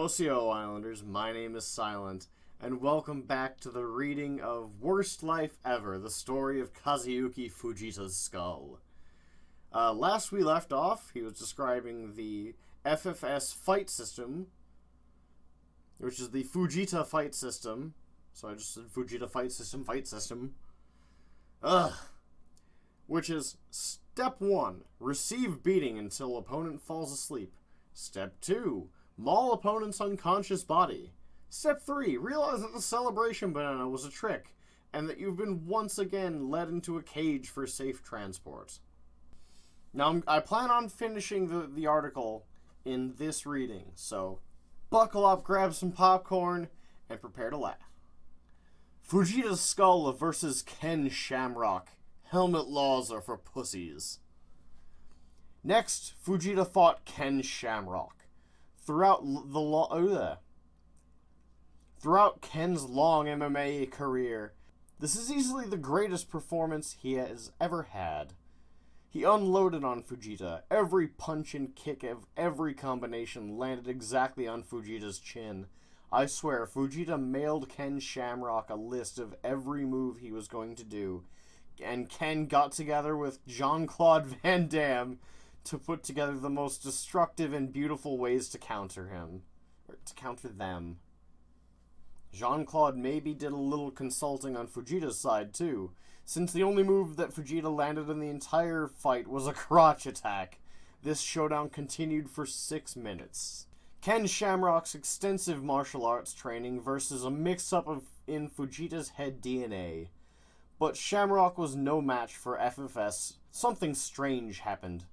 Osiyo Islanders, my name is Silent, and welcome back to the reading of Worst Life Ever, the story of Kazuyuki Fujita's skull. Last we left off, he was describing the FFS fight system, which is the Fujita fight system. So I just said Fujita fight system. Which is Step 1, receive beating until opponent falls asleep. Step 2, maul opponent's unconscious body. Step 3, realize that the celebration banana was a trick, and that you've been once again led into a cage for safe transport. Now, I plan on finishing the article in this reading, so buckle up, grab some popcorn, and prepare to laugh. Fujita's skull versus Ken Shamrock. Helmet laws are for pussies. Next, Fujita fought Ken Shamrock. Throughout Ken's long MMA career, this is easily the greatest performance he has ever had. He unloaded on Fujita. Every punch and kick of every combination landed exactly on Fujita's chin. I swear, Fujita mailed Ken Shamrock a list of every move he was going to do, and Ken got together with Jean-Claude Van Damme to put together the most destructive and beautiful ways to counter him. Or to counter them. Jean-Claude maybe did a little consulting on Fujita's side, too, since the only move that Fujita landed in the entire fight was a crotch attack. This showdown continued for 6 minutes. Ken Shamrock's extensive martial arts training versus a mix-up in Fujita's head DNA. But Shamrock was no match for FFS. Something strange happened.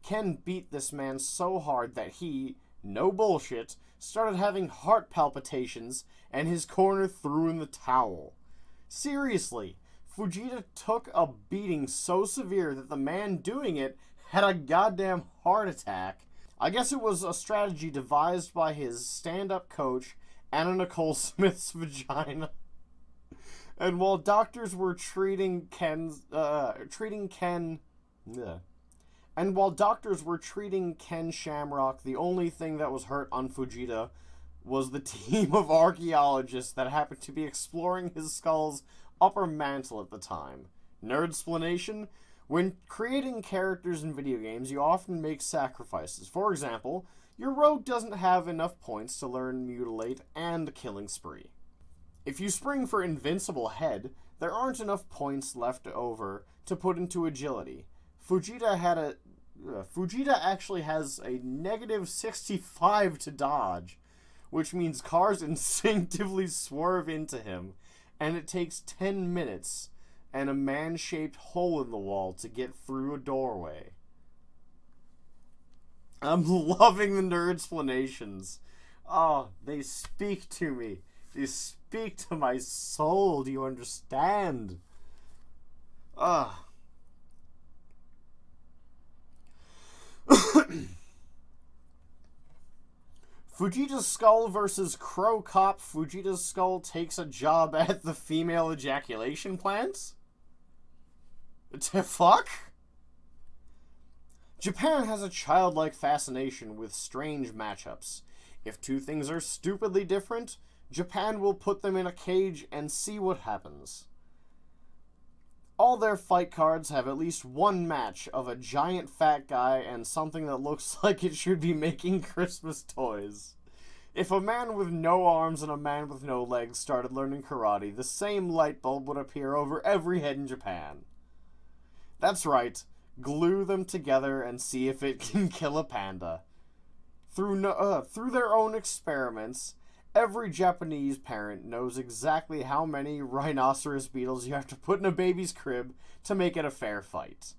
Ken beat this man so hard that he, no bullshit, started having heart palpitations, and his corner threw in the towel. Seriously, Fujita took a beating so severe that the man doing it had a goddamn heart attack. I guess it was a strategy devised by his stand-up coach, Anna Nicole Smith's vagina. And while doctors were treating Ken Shamrock, the only thing that was hurt on Fujita was the team of archaeologists that happened to be exploring his skull's upper mantle at the time. Nerdsplanation? When creating characters in video games, you often make sacrifices. For example, your rogue doesn't have enough points to learn Mutilate and Killing Spree. If you spring for Invincible Head, there aren't enough points left over to put into Agility. Fujita actually has a negative 65 to dodge, which means cars instinctively swerve into him, and it takes 10 minutes and a man-shaped hole in the wall to get through a doorway. I'm loving the nerd-splanations. Oh, they speak to me. They speak to my soul. Do you understand? Fujita's skull versus Crow Cop. Fujita's skull takes a job at the female ejaculation plants? To fuck? Japan has a childlike fascination with strange matchups. If two things are stupidly different, Japan will put them in a cage and see what happens. All their fight cards have at least one match of a giant fat guy and something that looks like it should be making Christmas toys. If a man with no arms and a man with no legs started learning karate, the same light bulb would appear over every head in Japan. That's right, glue them together and see if it can kill a panda. Through their own experiments, every Japanese parent knows exactly how many rhinoceros beetles you have to put in a baby's crib to make it a fair fight.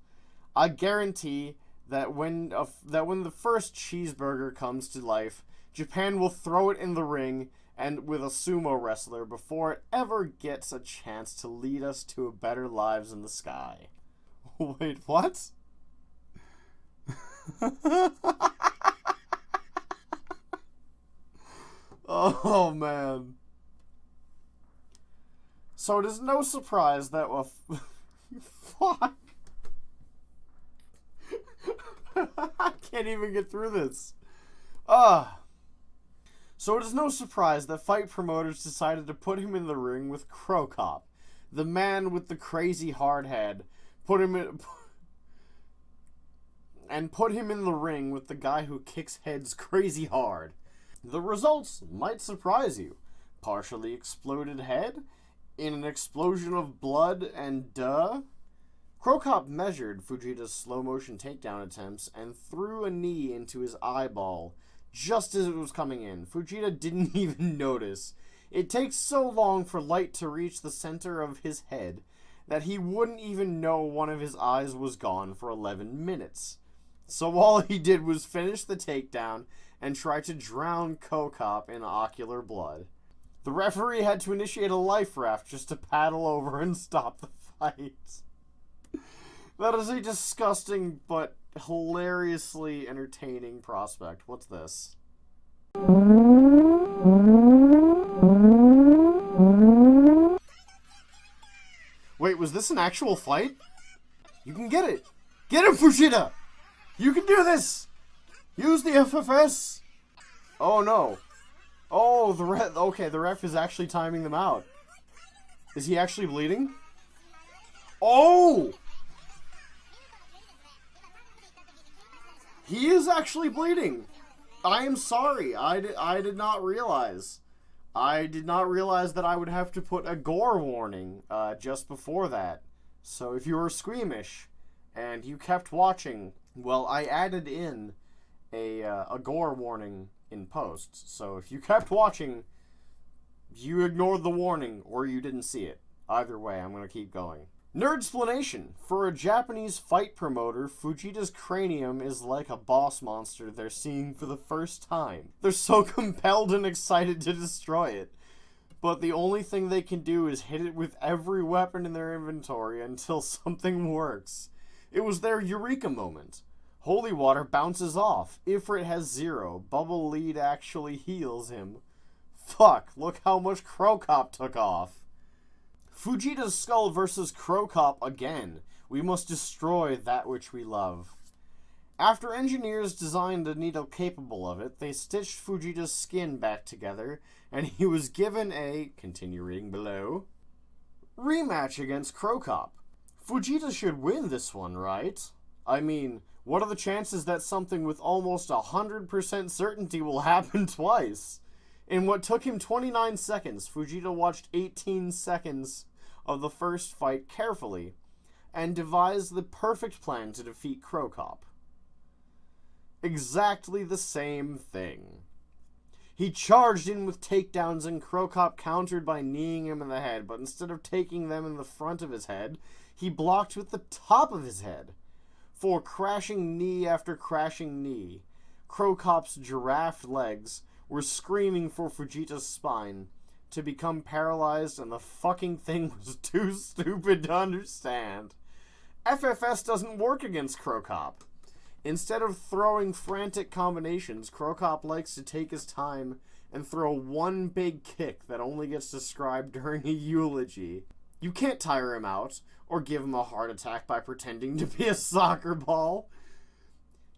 I guarantee that when the first cheeseburger comes to life, Japan will throw it in the ring and with a sumo wrestler before it ever gets a chance to lead us to better lives in the sky. Wait, what? Oh, man. So it is no surprise that... fuck. I can't even get through this. So it is no surprise that fight promoters decided to put him in the ring with Crow Cop, the man with the crazy hard head, put him in the ring with the guy who kicks heads crazy hard. The results might surprise you. Partially exploded head, in an explosion of blood, and Crow Cop measured Fujita's slow-motion takedown attempts and threw a knee into his eyeball just as it was coming in. Fujita didn't even notice. It takes so long for light to reach the center of his head that he wouldn't even know one of his eyes was gone for 11 minutes. So all he did was finish the takedown and try to drown Crow Cop in ocular blood. The referee had to initiate a life raft just to paddle over and stop the fight. That is a disgusting but hilariously entertaining prospect. What's this? Wait, was this an actual fight? You can get it! Get him, Fujita! You can do this! Use the FFS! Oh no. Oh, the ref is actually timing them out. Is he actually bleeding? Oh! He is actually bleeding. I am sorry. I did not realize. I did not realize that I would have to put a gore warning just before that. So if you were squeamish and you kept watching, well, I added in a gore warning in post. So if you kept watching, you ignored the warning or you didn't see it. Either way, I'm going to keep going. Nerdsplanation. For a Japanese fight promoter, Fujita's cranium is like a boss monster they're seeing for the first time. They're so compelled and excited to destroy it. But the only thing they can do is hit it with every weapon in their inventory until something works. It was their eureka moment. Holy water bounces off. Ifrit has 0. Bubble lead actually heals him. Fuck, look how much Crow Cop took off. Fujita's skull versus Crow Cop again. We must destroy that which we love. After engineers designed a needle capable of it, they stitched Fujita's skin back together, and he was given a, continue reading below, rematch against Crow Cop. Fujita should win this one, right? I mean, what are the chances that something with almost 100% certainty will happen twice? In what took him 29 seconds, Fujita watched 18 seconds of the first fight carefully and devised the perfect plan to defeat Crow Cop. Exactly the same thing. He charged in with takedowns and Crow Cop countered by kneeing him in the head, but instead of taking them in the front of his head, he blocked with the top of his head. For crashing knee after crashing knee, Crow Cop's giraffe legs were screaming for Fujita's spine to become paralyzed, and the fucking thing was too stupid to understand. FFS doesn't work against Crow Cop. Instead of throwing frantic combinations, Crow Cop likes to take his time and throw one big kick that only gets described during a eulogy. You can't tire him out, or give him a heart attack by pretending to be a soccer ball.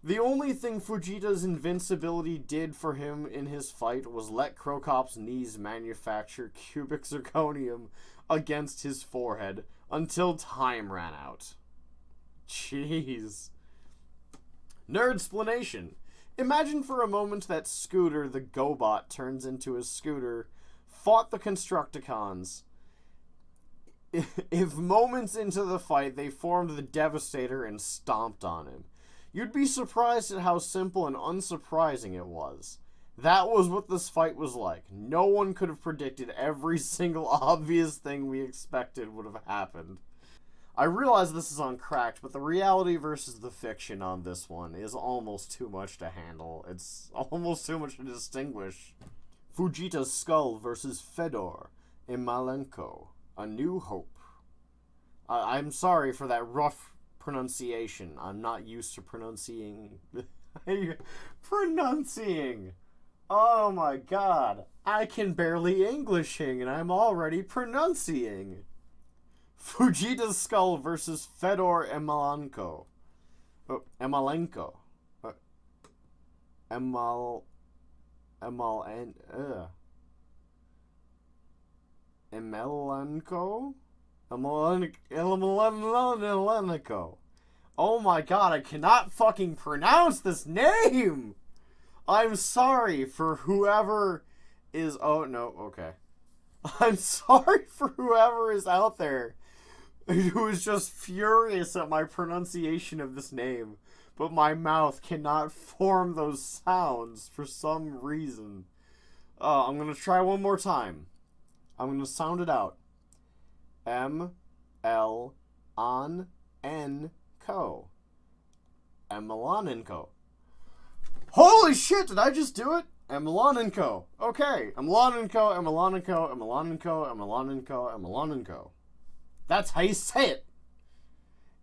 The only thing Fujita's invincibility did for him in his fight was let Crow Cop's knees manufacture cubic zirconium against his forehead until time ran out. Jeez. Nerdsplanation. Imagine for a moment that Scooter the GoBot turns into a scooter, fought the Constructicons. If moments into the fight they formed the Devastator and stomped on him, you'd be surprised at how simple and unsurprising it was. That was what this fight was like. No one could have predicted every single obvious thing we expected would have happened. I realize this is on Cracked, but the reality versus the fiction on this one is almost too much to handle. It's almost too much to distinguish. Fujita's skull versus Fedor Emelianenko. A New Hope. I'm sorry for that rough pronunciation. I'm not used to pronunciating. Pronunciating. Oh my god. I can barely Englishing and I'm already pronunciating. Fujita's skull versus Fedor Emelianenko. Emelianenko. Emelanko? Emelanko. Oh my god, I cannot fucking pronounce this name! I'm sorry for whoever is... Oh, no, okay. I'm sorry for whoever is out there who is just furious at my pronunciation of this name, but my mouth cannot form those sounds for some reason. I'm gonna try one more time. I'm gonna sound it out. M-L-on-N-Co. Emelianenko. Holy shit, did I just do it? Emelianenko. Okay. Emelianenko, Emelianenko, Emelianenko, Emelianenko, Emelianenko. That's how you say it.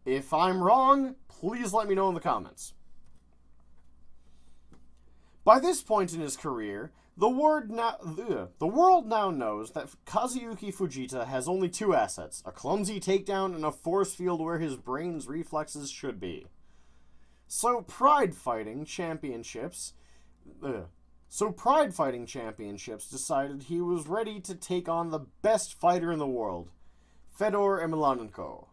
If I'm wrong, please let me know in the comments. By this point in his career, the world now knows that Kazuyuki Fujita has only two assets, a clumsy takedown and a force field where his brain's reflexes should be. So Pride Fighting Championships decided he was ready to take on the best fighter in the world, Fedor Emelianenko.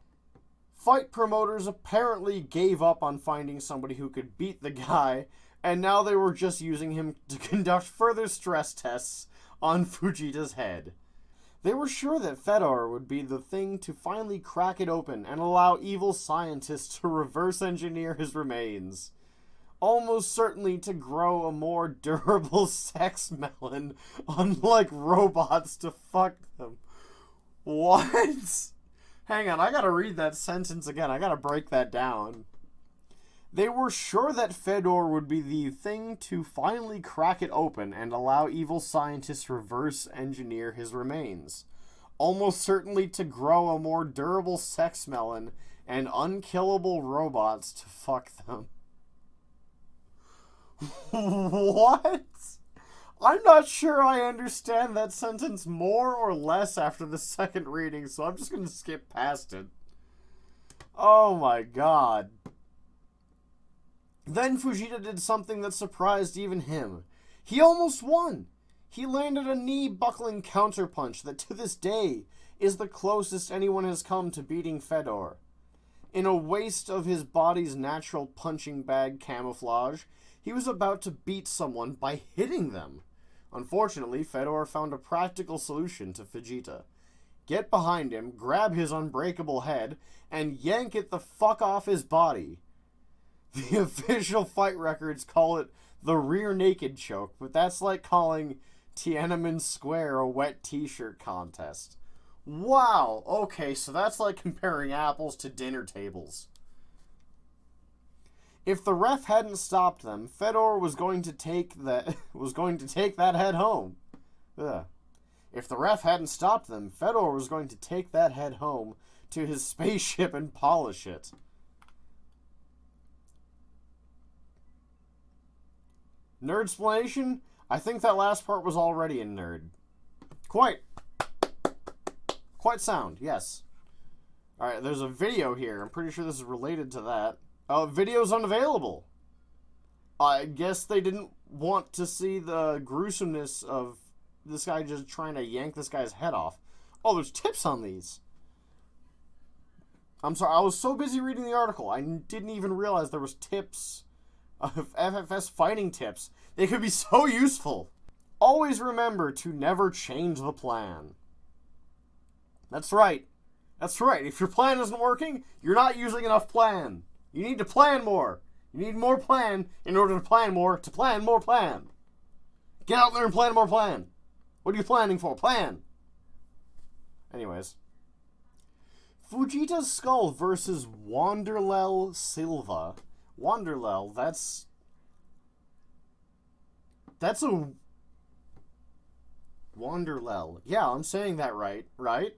Fight promoters apparently gave up on finding somebody who could beat the guy, and now they were just using him to conduct further stress tests on Fujita's head. They were sure that Fedor would be the thing to finally crack it open and allow evil scientists to reverse engineer his remains. Almost certainly to grow a more durable sex melon, unlike robots to fuck them. What? Hang on, I gotta read that sentence again. I gotta break that down. They were sure that Fedor would be the thing to finally crack it open and allow evil scientists reverse engineer his remains. Almost certainly to grow a more durable sex melon and unkillable robots to fuck them. What? I'm not sure I understand that sentence more or less after the second reading, so I'm just gonna skip past it. Oh my god. Then Fujita did something that surprised even him. He almost won. He landed a knee-buckling counterpunch that to this day is the closest anyone has come to beating Fedor. In a waste of his body's natural punching bag camouflage, he was about to beat someone by hitting them. Unfortunately, Fedor found a practical solution to Fujita. Get behind him, grab his unbreakable head, and yank it the fuck off his body. The official fight records call it the rear naked choke, but that's like calling Tiananmen Square a wet t-shirt contest. Wow, okay, so that's like comparing apples to dinner tables. If the ref hadn't stopped them, Fedor was going to take that head home. Ugh. If the ref hadn't stopped them, Fedor was going to take that head home to his spaceship and polish it. Nerdsplanation? I think that last part was already in nerd. Quite sound, yes. Alright, there's a video here. I'm pretty sure this is related to that. Video's unavailable. I guess they didn't want to see the gruesomeness of this guy just trying to yank this guy's head off. Oh, there's tips on these. I'm sorry, I was so busy reading the article, I didn't even realize there was tips of FFS fighting tips. They could be so useful. Always remember to never change the plan. That's right. That's right. If your plan isn't working, you're not using enough plan. You need to plan more. You need more plan in order to plan more plan. Get out there and plan more plan. What are you planning for? Plan. Anyways. Fujita's skull versus Wanderlel Silva. Wanderlel, that's a... Wanderlel. Yeah, I'm saying that right. Right?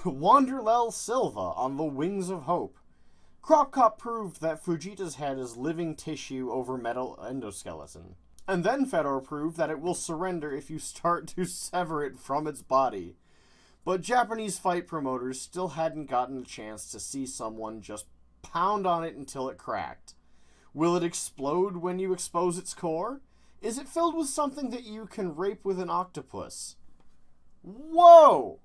Wanderlel Silva on the Wings of Hope. Crop Cop proved that Fujita's head is living tissue over metal endoskeleton. And then Fedor proved that it will surrender if you start to sever it from its body. But Japanese fight promoters still hadn't gotten a chance to see someone just pound on it until it cracked. Will it explode when you expose its core? Is it filled with something that you can rape with an octopus? Whoa!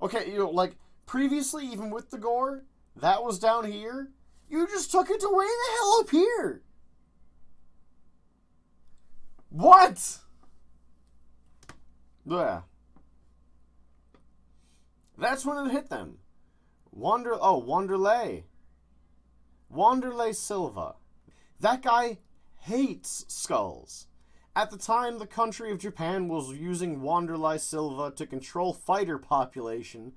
Okay, like, previously, even with the gore, that was down here. You just took it to way the hell up here. What? Yeah. That's when it hit them. Wanderlei Silva. That guy hates skulls. At the time, the country of Japan was using Wanderlei Silva to control fighter population,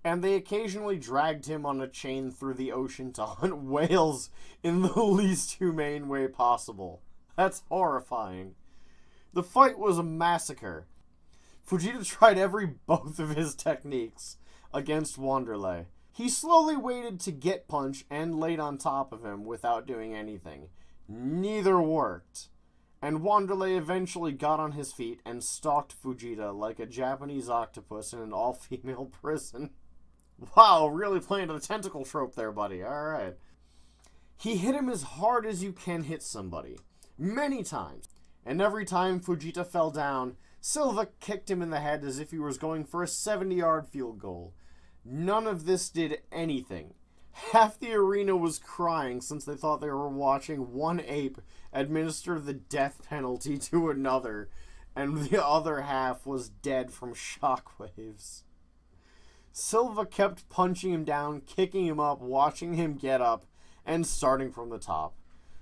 and they occasionally dragged him on a chain through the ocean to hunt whales in the least humane way possible. That's horrifying. The fight was a massacre. Fujita tried both of his techniques against Wanderlei. He slowly waited to get punch and laid on top of him without doing anything. Neither worked. And Wanderlei eventually got on his feet and stalked Fujita like a Japanese octopus in an all-female prison. Wow, really playing to the tentacle trope there, buddy. Alright. He hit him as hard as you can hit somebody. Many times. And every time Fujita fell down, Silva kicked him in the head as if he was going for a 70-yard field goal. None of this did anything. Half the arena was crying since they thought they were watching one ape administer the death penalty to another, and the other half was dead from shockwaves. Silva kept punching him down, kicking him up, watching him get up, and starting from the top.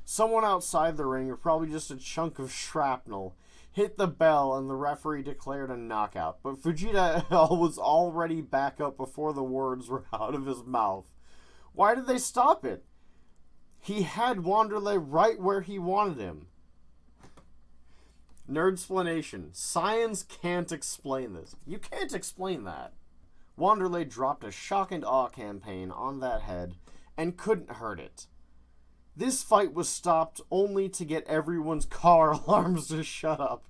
Someone outside the ring, or probably just a chunk of shrapnel, hit the bell and the referee declared a knockout, but Fujita was already back up before the words were out of his mouth. Why did they stop it? He had Wanderlei right where he wanted him. Nerdsplanation. Science can't explain this. You can't explain that. Wanderlei dropped a shock and awe campaign on that head and couldn't hurt it. This fight was stopped only to get everyone's car alarms to shut up.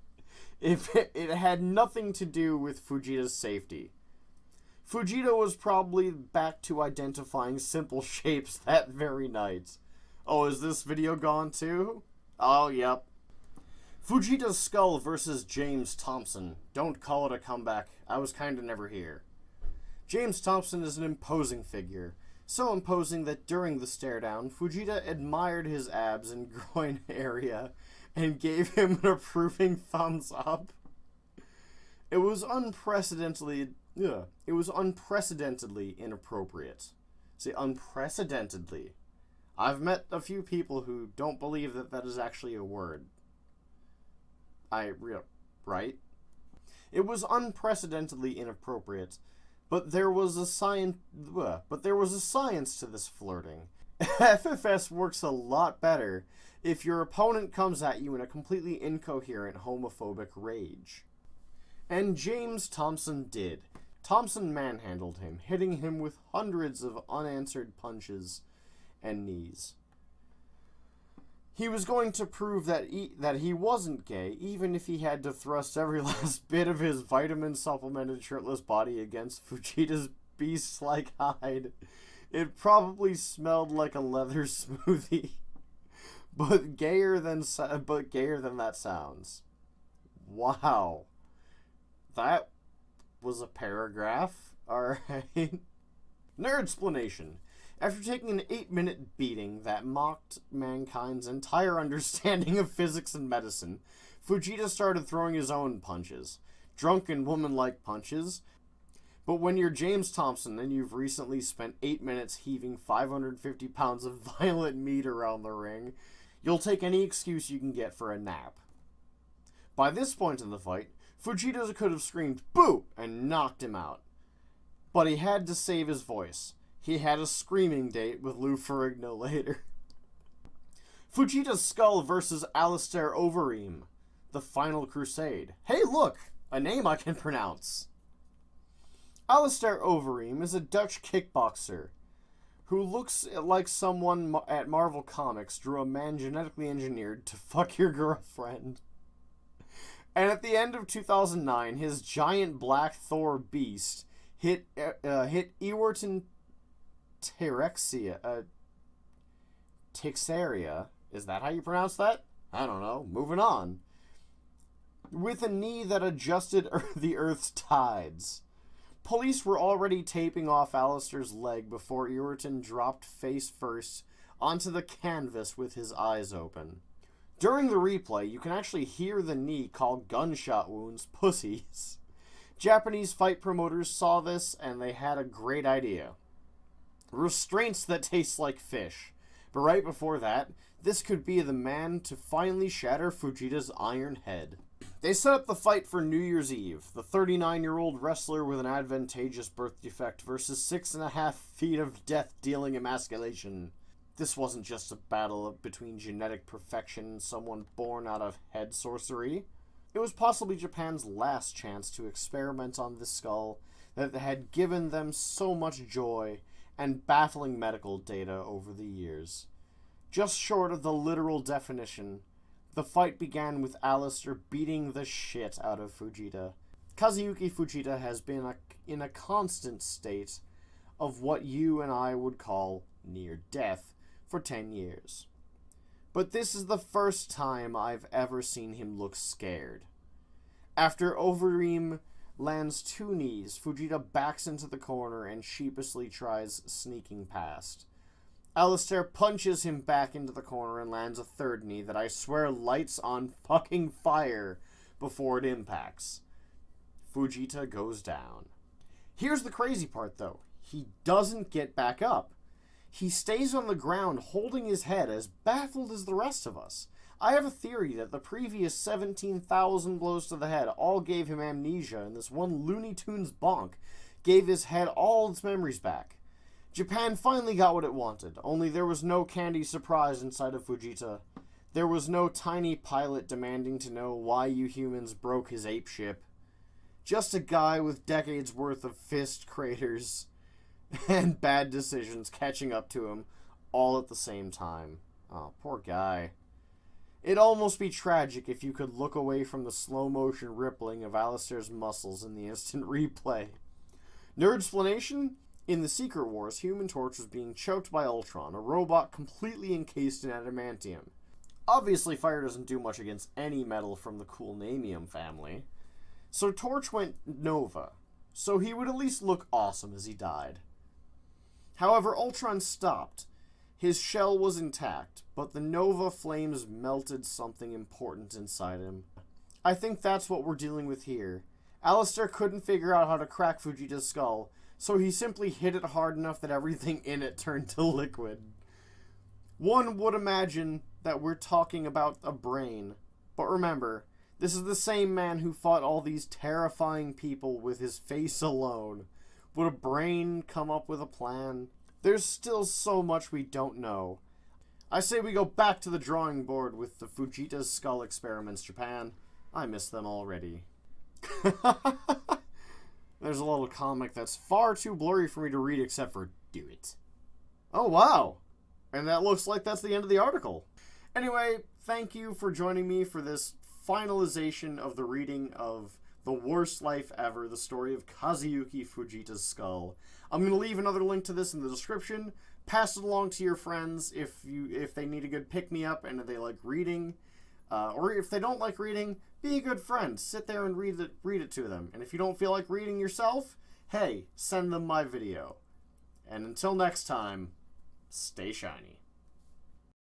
It had nothing to do with Fujita's safety. Fujita was probably back to identifying simple shapes that very night. Oh, is this video gone too? Oh, yep. Fujita's skull versus James Thompson. Don't call it a comeback. I was kinda never here. James Thompson is an imposing figure. So imposing that during the stare down, Fujita admired his abs and groin area and gave him an approving thumbs up. It was unprecedentedly inappropriate. See, unprecedentedly. I've met a few people who don't believe that that is actually a word. Right? It was unprecedentedly inappropriate. But there was a science to this flirting. FFS works a lot better if your opponent comes at you in a completely incoherent homophobic rage. And James Thompson did. Thompson manhandled him, hitting him with hundreds of unanswered punches and knees. He was going to prove that he wasn't gay, even if he had to thrust every last bit of his vitamin-supplemented shirtless body against Fujita's beast-like hide. It probably smelled like a leather smoothie, but gayer than that sounds. Wow, that was a paragraph. All right. Nerdsplanation. After taking an 8-minute beating that mocked mankind's entire understanding of physics and medicine, Fujita started throwing his own punches. Drunken woman-like punches. But when you're James Thompson and you've recently spent 8 minutes heaving 550 pounds of violent meat around the ring, you'll take any excuse you can get for a nap. By this point in the fight, Fujita could have screamed, "Boo!" and knocked him out. But he had to save his voice. He had a screaming date with Lou Ferrigno later. Fujita's skull versus Alistair Overeem. The Final Crusade. Hey look! A name I can pronounce. Alistair Overeem is a Dutch kickboxer who looks like someone at Marvel Comics drew a man genetically engineered to fuck your girlfriend. And at the end of 2009, his giant black Thor beast hit Ewerton Tixaria Is that how you pronounce that? I don't know. Moving on. With a knee that adjusted the Earth's tides. Police were already taping off Alistair's leg before Irritan dropped face first onto the canvas with his eyes open. During the replay, you can actually hear the knee call gunshot wounds pussies. Japanese fight promoters saw this and they had a great idea. Restraints that taste like fish. But right before that, this could be the man to finally shatter Fujita's iron head. They set up the fight for New Year's Eve, the 39-year-old wrestler with an advantageous birth defect versus 6.5 feet of death-dealing emasculation. This wasn't just a battle between genetic perfection and someone born out of head sorcery. It was possibly Japan's last chance to experiment on this skull that had given them so much joy and baffling medical data over the years. Just short of the literal definition, the fight began with Alistair beating the shit out of Fujita. Kazuyuki Fujita has been in a constant state of what you and I would call near death for 10 years. But this is the first time I've ever seen him look scared. After Overeem lands 2 knees, Fujita backs into the corner and sheepishly tries sneaking past. Alistair punches him back into the corner and lands a 3rd knee that I swear lights on fucking fire before it impacts. Fujita goes down. Here's the crazy part though. He doesn't get back up. He stays on the ground holding his head as baffled as the rest of us. I have a theory that the previous 17,000 blows to the head all gave him amnesia, and this one Looney Tunes bonk gave his head all its memories back. Japan finally got what it wanted, only there was no candy surprise inside of Fujita. There was no tiny pilot demanding to know why you humans broke his ape ship. Just a guy with decades worth of fist craters and bad decisions catching up to him all at the same time. Oh, poor guy. It'd almost be tragic if you could look away from the slow-motion rippling of Alistair's muscles in the instant replay. Nerdsplanation? In the Secret Wars, Human Torch was being choked by Ultron, a robot completely encased in adamantium. Obviously, fire doesn't do much against any metal from the cool Namium family. So Torch went Nova, so he would at least look awesome as he died. However, Ultron stopped. His shell was intact, but the Nova flames melted something important inside him. I think that's what we're dealing with here. Alistair couldn't figure out how to crack Fujita's skull, so he simply hit it hard enough that everything in it turned to liquid. One would imagine that we're talking about a brain, but remember, this is the same man who fought all these terrifying people with his face alone. Would a brain come up with a plan? There's still so much we don't know. I say we go back to the drawing board with the Fujita's skull experiments, Japan. I miss them already. There's a little comic that's far too blurry for me to read except for do it. Oh, wow. And that looks like that's the end of the article. Anyway, thank you for joining me for this finalization of the reading of The Worst Life Ever, the story of Kazuyuki Fujita's skull. I'm going to leave another link to this in the description. Pass it along to your friends if they need a good pick-me-up and if they like reading. Or if they don't like reading, be a good friend. Sit there and read it to them. And if you don't feel like reading yourself, hey, send them my video. And until next time, stay shiny.